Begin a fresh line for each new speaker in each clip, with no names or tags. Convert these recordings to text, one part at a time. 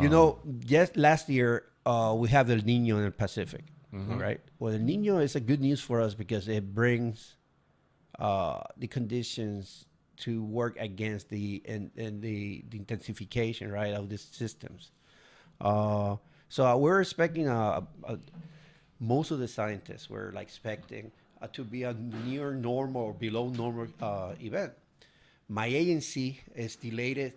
Yes, last year we have the Niño in the Pacific, right? Well, the Niño is a good news for us because it brings the conditions to work against the intensification, right, of these systems. So we're expecting most of the scientists were like expecting to be a near normal or below normal event. My agency is the latest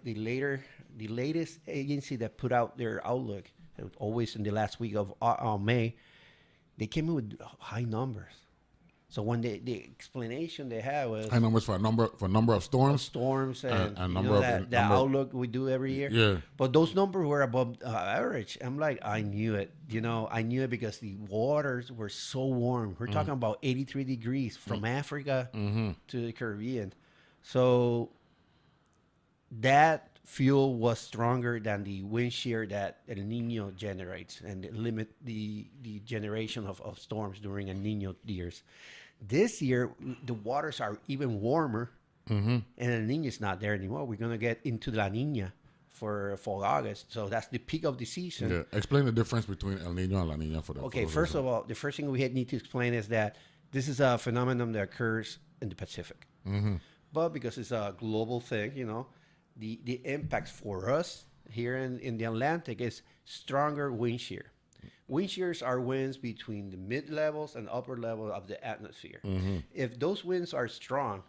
agency that put out their outlook. Always in the last week of May, they came in with high numbers. So when the explanation they had was
high numbers for number of storms,
and
number
that outlook we do every year.
Yeah.
But those numbers were above average. I'm like, I knew it. I knew it because the waters were so warm. We're talking about 83 degrees from Africa to the Caribbean. So that fuel was stronger than the wind shear that El Niño generates and limit the generation of storms during El Niño years. This year, the waters are even warmer, and El Niño is not there anymore. We're going to get into La Niña for August. So that's the peak of the season.
Yeah. Explain the difference between El Niño and La Niña for the
Okay, first of all, the first thing we need to explain is that this is a phenomenon that occurs in the Pacific. But because it's a global thing, the impact for us here in the Atlantic is stronger wind shear. Wind shears are winds between the mid levels and upper level of the atmosphere. If those winds are strong,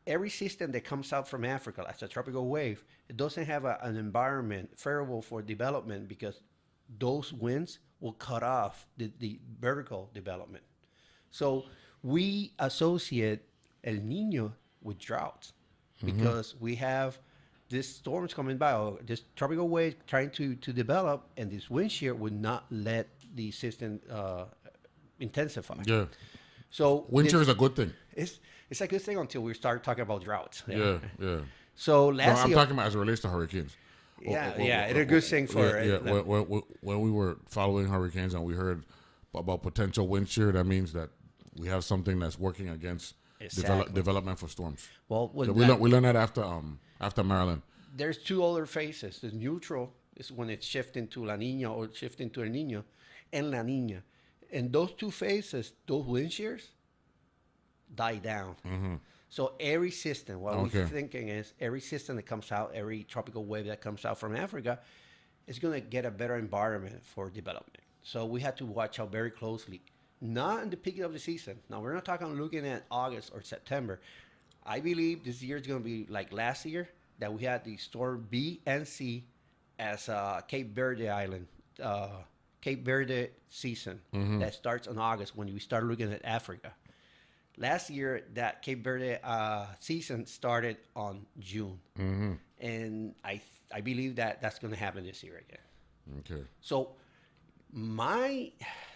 every system that comes out from Africa as a tropical wave, it doesn't have an environment favorable for development because those winds will cut off the vertical development. So we associate El Niño with droughts because we have these storms coming by, or this tropical wave trying to develop, and this wind shear would not let the system intensify.
Yeah.
So
wind shear is a good thing.
It's a good thing until we start talking about droughts.
Yeah.
So
I'm talking about as it relates to hurricanes.
It's a good thing for
when we were following hurricanes and we heard about potential wind shear, that means that we have something that's working against development for storms.
Well,
we learned that after Maryland.
There's two other phases. The neutral is when it's shifting to La Niña or shifting to El Niño, and La Niña. And those two phases, those wind shears, die down. So every system, what we're thinking is every system that comes out, every tropical wave that comes out from Africa is going to get a better environment for development. So we have to watch out very closely. Not in the peak of the season. Now, we're not looking at August or September. I believe this year is going to be like last year, that we had the storm B and C as Cape Verde Island, Cape Verde season that starts in August when we start looking at Africa. Last year, that Cape Verde season started on June. And I believe that's going to happen this year again.
Okay.
So my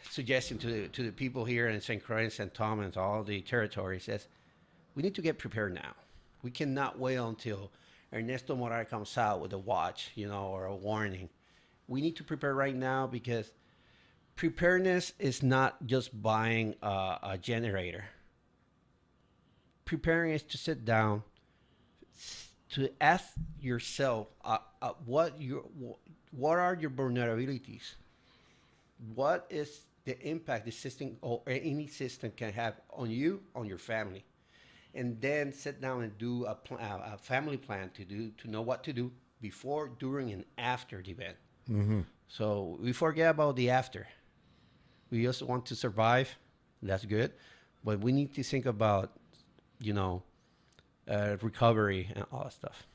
suggestion to the people here in St. Croix, St. Thomas, all the territories is we need to get prepared now. We cannot wait until Ernesto Morar comes out with a watch, or a warning. We need to prepare right now because preparedness is not just buying a generator. Preparing is to sit down, to ask yourself what are your vulnerabilities? What is the impact the system or any system can have on you, on your family? And then sit down and do a family plan to know what to do before, during, and after the event. So we forget about the after. We just want to survive. That's good. But we need to think about, recovery and all that stuff.